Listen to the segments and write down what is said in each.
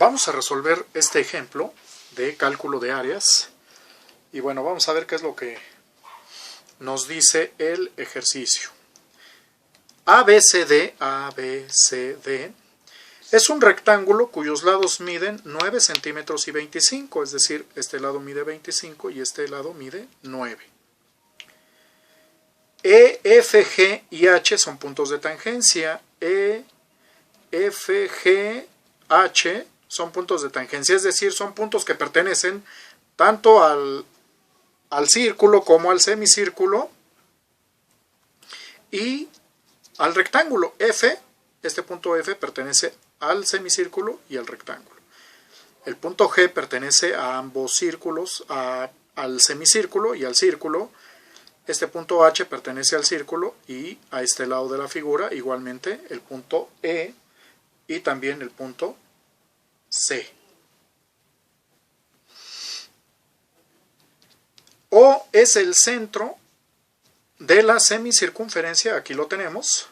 Vamos a resolver este ejemplo de cálculo de áreas y bueno, vamos a ver qué es lo que nos dice el ejercicio. ABCD es un rectángulo cuyos lados miden 9 centímetros y 25, es decir, este lado mide 25 y este lado mide 9. E, F, G y H son puntos de tangencia. E, F, G, H son puntos de tangencia, es decir, son puntos que pertenecen tanto al círculo como al semicírculo y al rectángulo. F, este punto F pertenece al semicírculo y al rectángulo. El punto G pertenece a ambos círculos, al semicírculo y al círculo. Este punto H pertenece al círculo y a este lado de la figura igualmente el punto E y también el punto C. O es el centro de la semicircunferencia, aquí lo tenemos.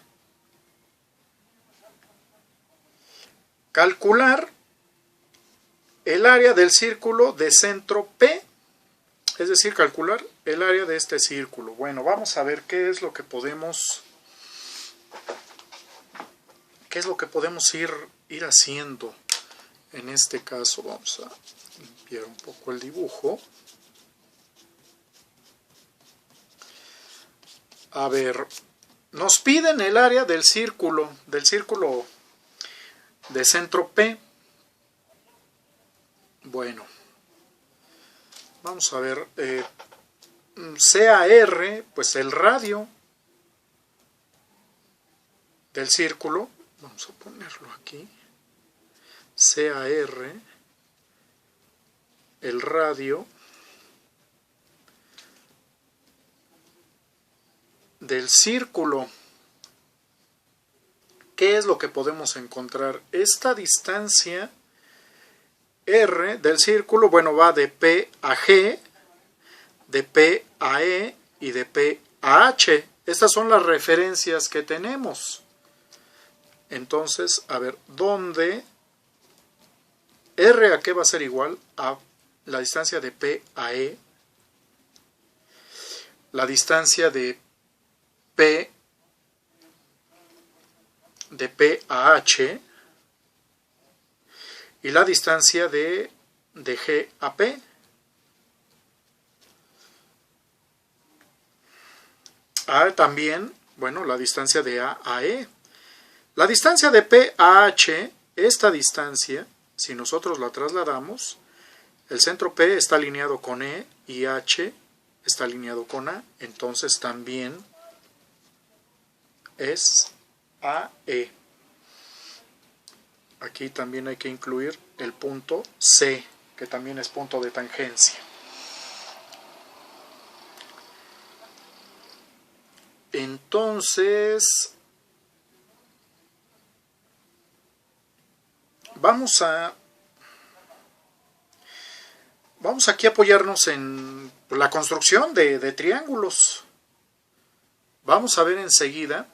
Calcular el área del círculo de centro P, es decir, calcular el área de este círculo. Bueno, vamos a ver qué es lo que podemos ir haciendo. En este caso vamos a limpiar un poco el dibujo. A ver, nos piden el área del círculo de centro P. Bueno, vamos a ver, CAR, pues el radio del círculo, vamos a ponerlo aquí, CAR, el radio del círculo. ¿Qué es lo que podemos encontrar? Esta distancia R del círculo, bueno, va de P a G, de P a E y de P a H. Estas son las referencias que tenemos. Entonces, a ver, ¿dónde R a qué va a ser igual? A la distancia de P a E, la distancia de P a H y la distancia de G a P. También, bueno, la distancia de A a E. La distancia de P a H, esta distancia, si nosotros la trasladamos, el centro P está alineado con E y H está alineado con A, entonces también es AE. Aquí también hay que incluir el punto C, que también es punto de tangencia. Entonces, vamos aquí a apoyarnos en la construcción de triángulos. Vamos a ver enseguida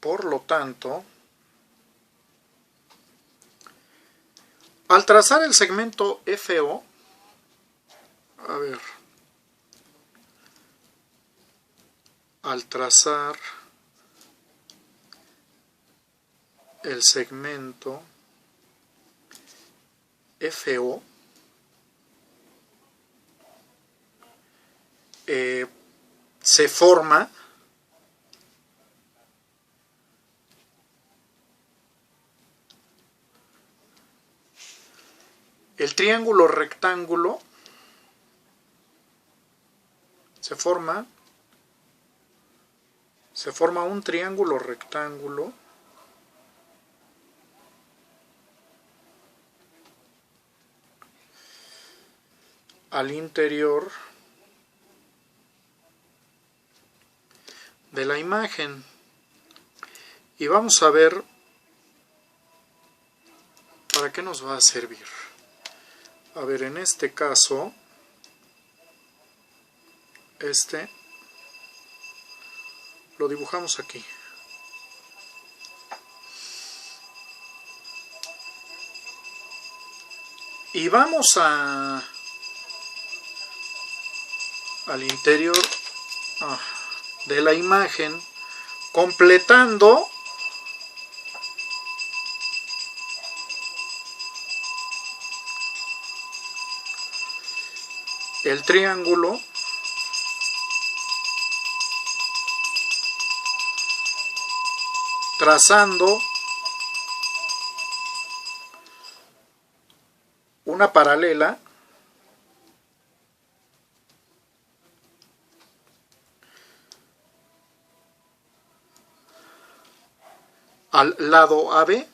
por lo tanto, al trazar el segmento FO, al trazar el segmento FO, se forma el triángulo rectángulo, se forma un triángulo rectángulo al interior de la imagen. Y vamos a ver para qué nos va a servir. A ver, en este caso este lo dibujamos aquí. Y vamos al interior de la imagen, completando el triángulo trazando una paralela al lado AB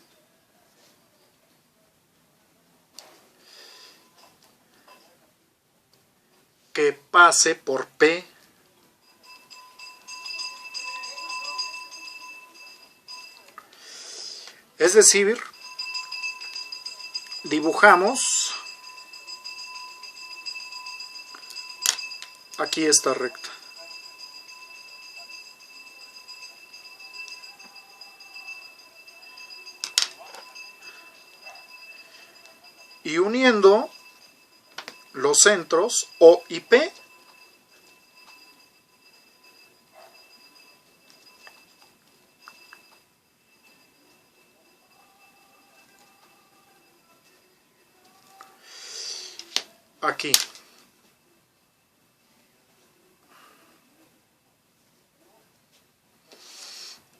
que pase por P es decir, dibujamos aquí esta recta. Y uniendo los centros O y P, aquí.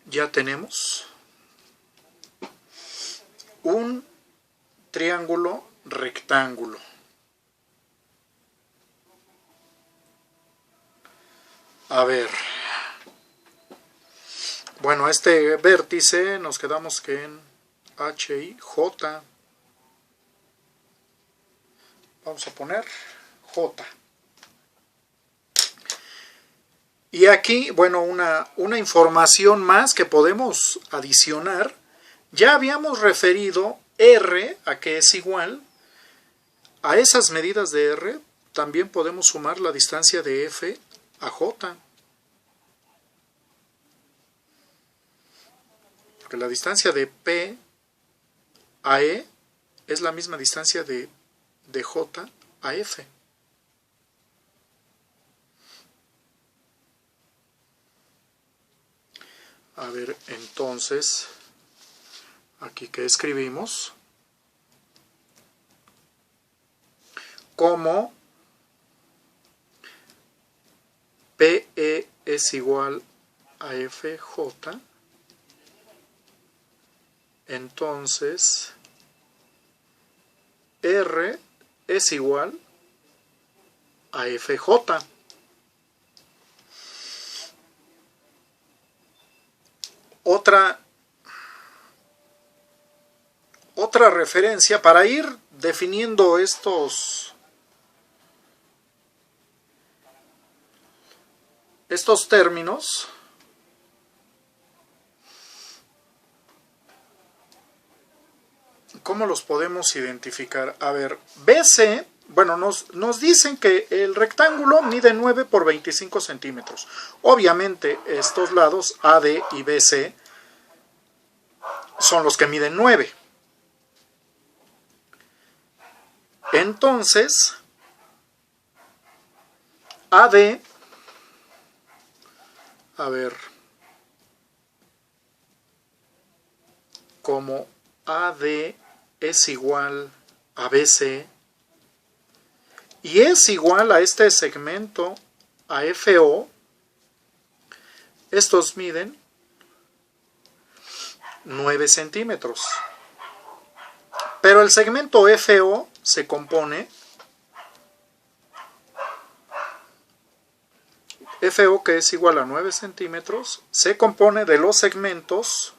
Ya tenemos un triángulo rectángulo. A ver. Bueno, este vértice nos quedamos que en H y J. Vamos a poner J. Y aquí, bueno, una información más que podemos adicionar. Ya habíamos referido R a que es igual. A esas medidas de R también podemos sumar la distancia de F a J. Porque la distancia de P a E es la misma distancia de J a F. A ver, entonces, aquí que escribimos, como PE es igual a FJ, entonces R es igual a FJ. Otra referencia para ir definiendo estos términos. ¿Cómo los podemos identificar? A ver, BC, bueno, nos dicen que el rectángulo mide 9 por 25 centímetros. Obviamente estos lados AD y BC son los que miden 9. Entonces, AD, a ver, como AD es igual a BC y es igual a este segmento a FO, estos miden 9 centímetros. Pero el segmento FO se compone, FO que es igual a 9 centímetros, se compone de los segmentos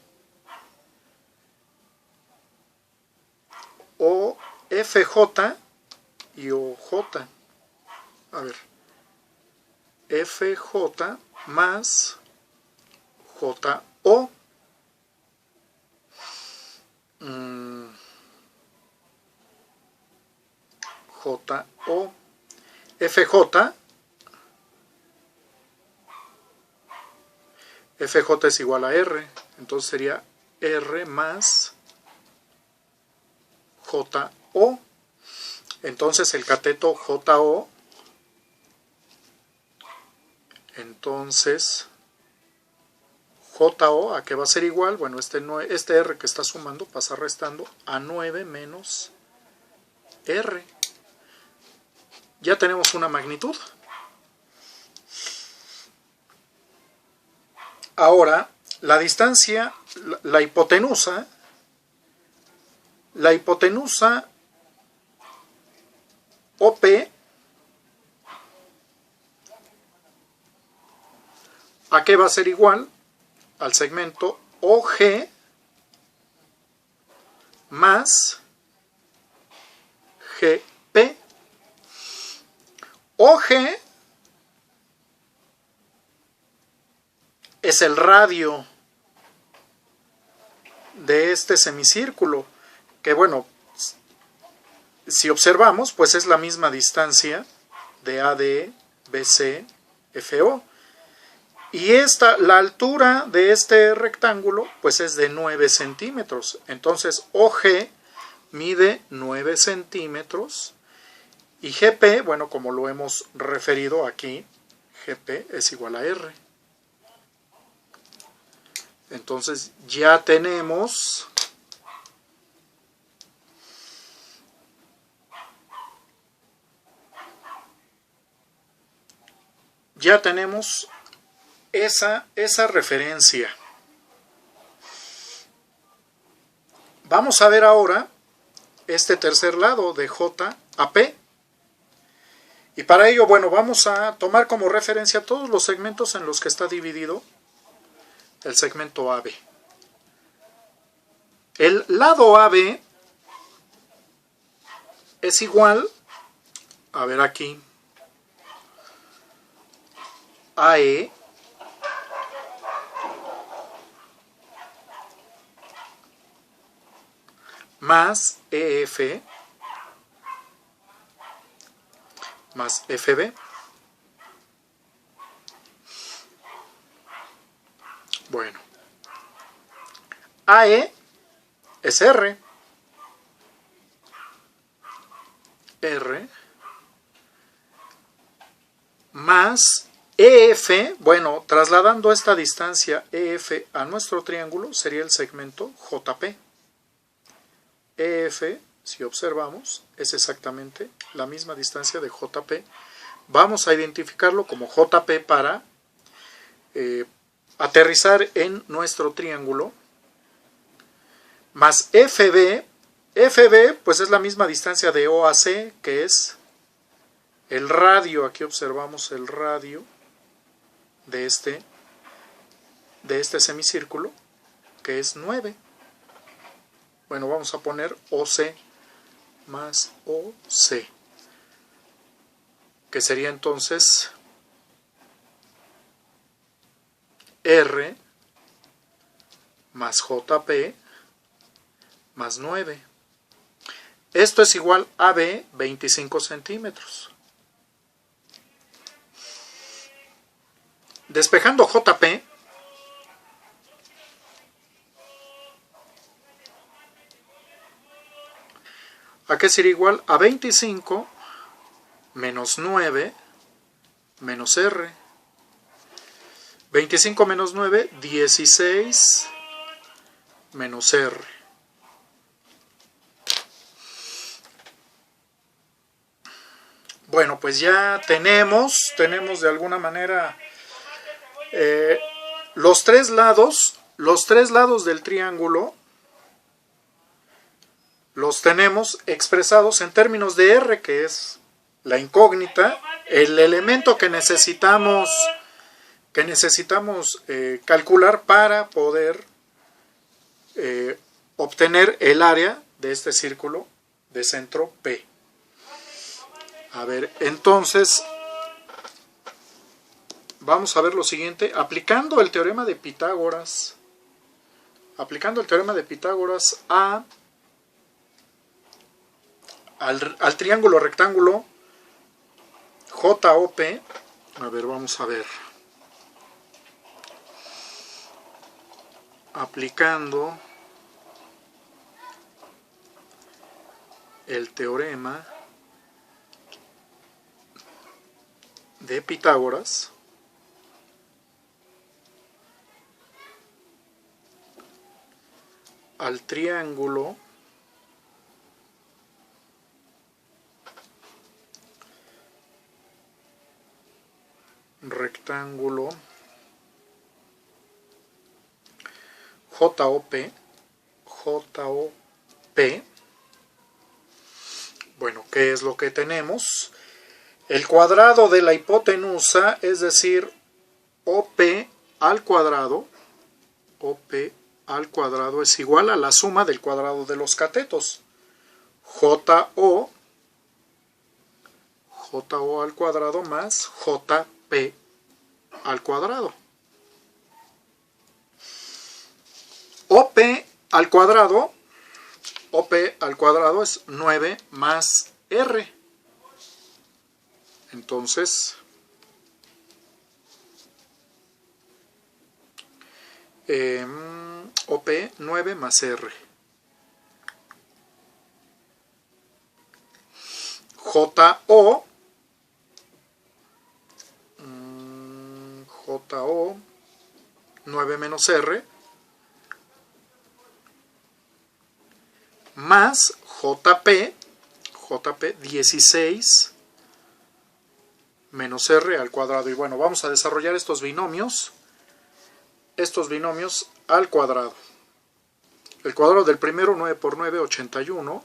OFJ y OJ. A ver, FJ más JO. JO. FJ FJ es igual a R, entonces sería R más JO. Entonces el cateto JO, entonces JO, ¿a qué va a ser igual? Bueno, este R que está sumando pasa restando a 9 menos R. Ya tenemos una magnitud. Ahora, la distancia, la hipotenusa OP ¿a qué va a ser igual? Al segmento OG más GP. OG es el radio de este semicírculo, que bueno, si observamos, pues es la misma distancia de AD, BC, FO. Y la altura de este rectángulo, pues es de 9 centímetros. Entonces, OG mide 9 centímetros. Y GP, bueno, como lo hemos referido aquí, GP es igual a R. Entonces, ya tenemos esa referencia. Vamos a ver ahora este tercer lado de J a P. Y para ello, bueno, vamos a tomar como referencia todos los segmentos en los que está dividido el segmento AB. El lado AB es igual, a ver aquí, AE más EF más FB. Bueno, AE es R más EF, bueno, trasladando esta distancia EF a nuestro triángulo sería el segmento JP. EF, si observamos, es exactamente la misma distancia de JP. Vamos a identificarlo como JP para aterrizar en nuestro triángulo. Más FB. FB, pues es la misma distancia de O a C, que es el radio. Aquí observamos el radio de este semicírculo, que es 9. Bueno, vamos a poner OC más OC, que sería entonces R más JP más 9. Esto es igual a AB 25 centímetros. Despejando JP, ¿a qué sería igual? A 25 menos 9 menos R. 25 menos 9, 16 menos R. Bueno, pues ya tenemos de alguna manera los tres lados del triángulo. Los tenemos expresados en términos de R, que es la incógnita, el elemento que necesitamos calcular para poder obtener el área de este círculo de centro P. A ver, entonces vamos a ver lo siguiente, aplicando el teorema de Pitágoras al triángulo rectángulo JOP. A ver, vamos a ver. aplicando el teorema de Pitágoras, al triángulo rectángulo JOP, bueno, ¿qué es lo que tenemos? El cuadrado de la hipotenusa, es decir, OP al cuadrado es igual a la suma del cuadrado de los catetos. JO al cuadrado más JP al cuadrado. OP al cuadrado es 9 más R. Entonces, OP 9 más R. JO 9 menos R más JP 16 menos R al cuadrado. Y bueno, vamos a desarrollar estos binomios al cuadrado. El cuadrado del primero, 9 por 9, 81,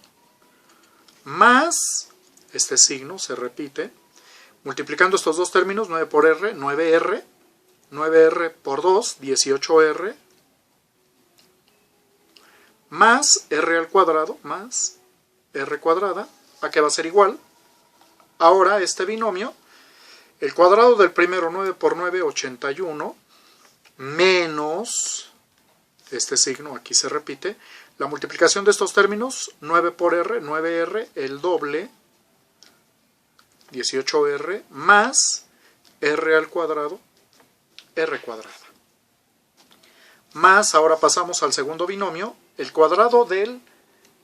más, este signo se repite, multiplicando estos dos términos, 9 por R, 9R, 9R por 2, 18R, más R al cuadrado, más R cuadrada, ¿a qué va a ser igual? Ahora este binomio, el cuadrado del primero, 9 por 9, 81, menos, este signo aquí se repite, la multiplicación de estos términos, 9 por R, 9R, el doble, 18R, más R al cuadrado, R cuadrada. Más, ahora pasamos al segundo binomio, el cuadrado del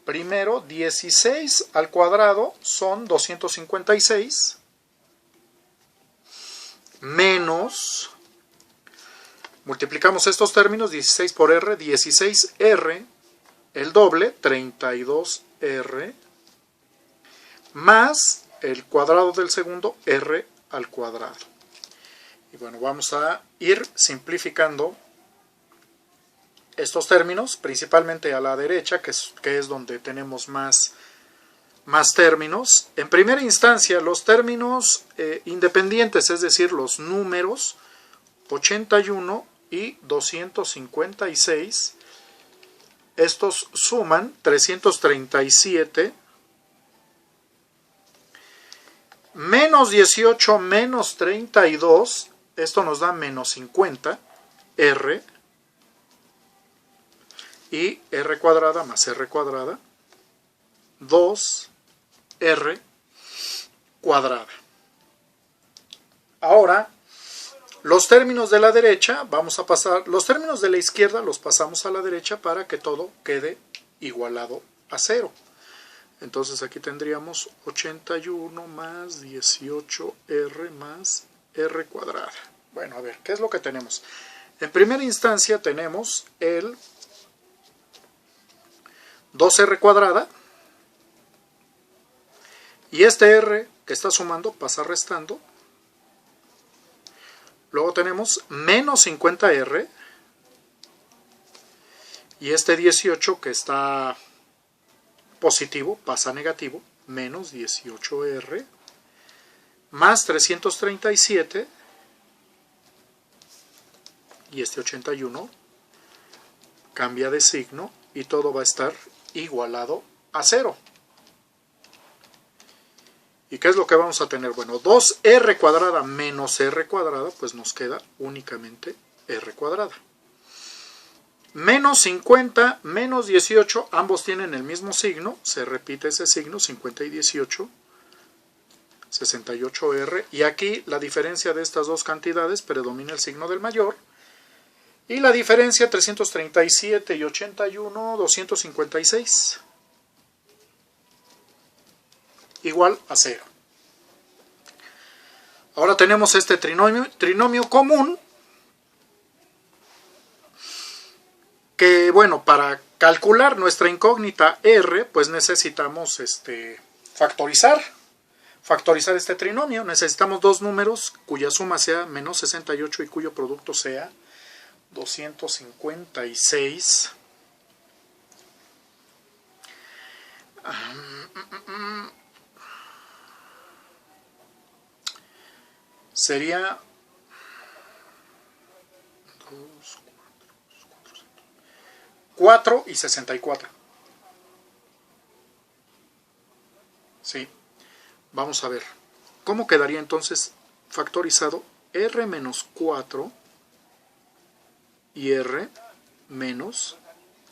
primero, 16 al cuadrado, son 256, menos, multiplicamos estos términos, 16 por R, 16R, el doble, 32R, más el cuadrado del segundo, R al cuadrado. Y bueno, vamos a ir simplificando estos términos, principalmente a la derecha, que es donde tenemos más términos. En primera instancia, los términos independientes, es decir, los números 81 y 256, estos suman 337, menos 18 menos 32, esto nos da menos 50, R, y R cuadrada más R cuadrada, 2R cuadrada. Ahora, los términos de la derecha, vamos a pasar, los términos de la izquierda los pasamos a la derecha para que todo quede igualado a 0. Entonces aquí tendríamos 81 más 18R más R cuadrada. Bueno, a ver, ¿qué es lo que tenemos? En primera instancia tenemos el 2R cuadrada, y este R que está sumando pasa restando. Luego tenemos menos 50R, y este 18 que está positivo pasa negativo, menos 18R, más 337, y este 81 cambia de signo, y todo va a estar igualado a 0. ¿Y qué es lo que vamos a tener? Bueno, 2R cuadrada menos R cuadrada, pues nos queda únicamente R cuadrada. Menos 50, menos 18, ambos tienen el mismo signo, se repite ese signo, 50 y 18, 68R, y aquí la diferencia de estas dos cantidades predomina el signo del mayor, Y la diferencia 337 y 81, 256. Igual a 0. Ahora tenemos este trinomio común. Que bueno, para calcular nuestra incógnita R, pues necesitamos factorizar este trinomio. Necesitamos dos números cuya suma sea menos 68 y cuyo producto sea 256. Sería 4 y 64. Sí. Vamos a ver. ¿Cómo quedaría entonces factorizado R menos 4 y R menos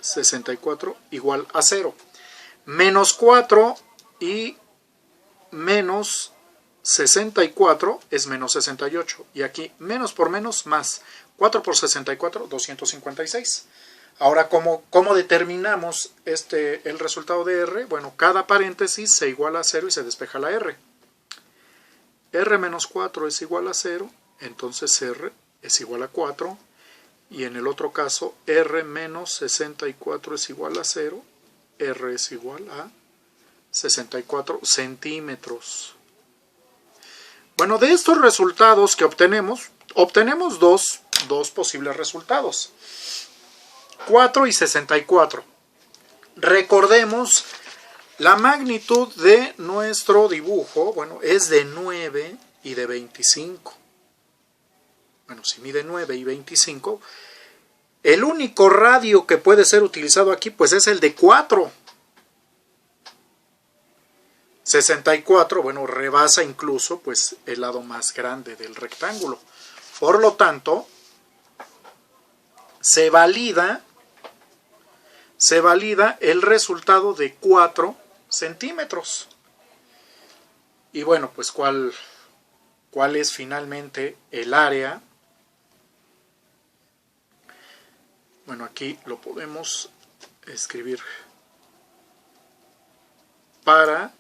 64 igual a 0? Menos 4 y menos 64 es menos 68. Y aquí menos por menos más. 4 por 64, 256. Ahora, ¿cómo determinamos el resultado de R? Bueno, cada paréntesis se iguala a 0 y se despeja la R. R menos 4 es igual a 0, entonces R es igual a 4. Y en el otro caso, R menos 64 es igual a 0, R es igual a 64 centímetros. Bueno, de estos resultados que obtenemos dos posibles resultados. 4 y 64. Recordemos, la magnitud de nuestro dibujo, bueno, es de 9 y de 25. Bueno, si mide 9 y 25, el único radio que puede ser utilizado aquí, pues es el de 4. 64, bueno, rebasa incluso, pues, el lado más grande del rectángulo. Por lo tanto, se valida el resultado de 4 centímetros. Y bueno, pues ¿cuál es finalmente el área? Bueno, aquí lo podemos escribir para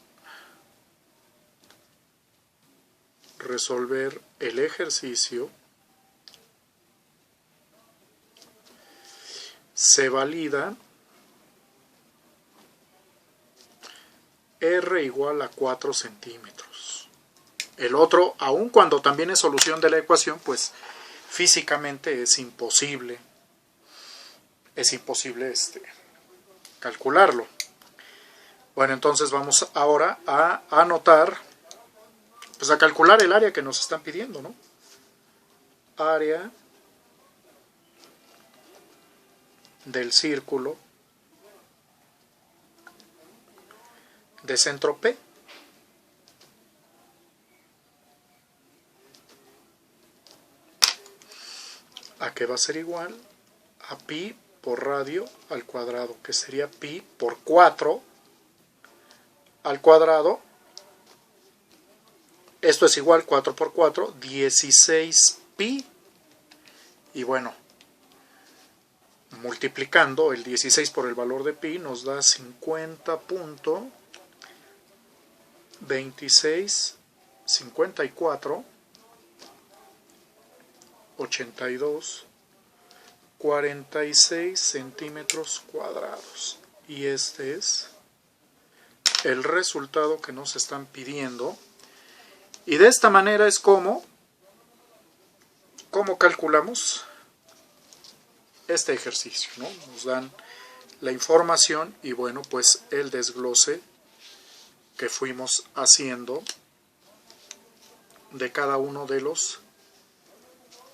resolver el ejercicio. Se valida R igual a 4 centímetros. El otro, aun cuando también es solución de la ecuación, pues físicamente es imposible. Es imposible calcularlo. Bueno, entonces vamos ahora a anotar, pues a calcular el área que nos están pidiendo, ¿no? Área del círculo de centro P. ¿A qué va a ser igual? A pi por radio al cuadrado, que sería pi por 4 al cuadrado. Esto es igual, 4 por 4, 16 pi. Y bueno, multiplicando el 16 por el valor de pi nos da 50.26, 54, 82, 46 centímetros cuadrados. Y este es el resultado que nos están pidiendo. Y de esta manera es como calculamos este ejercicio, ¿no? Nos dan la información y bueno, pues el desglose que fuimos haciendo de cada uno de los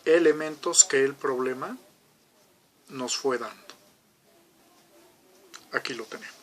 elementos que el problema nos fue dando. Aquí lo tenemos.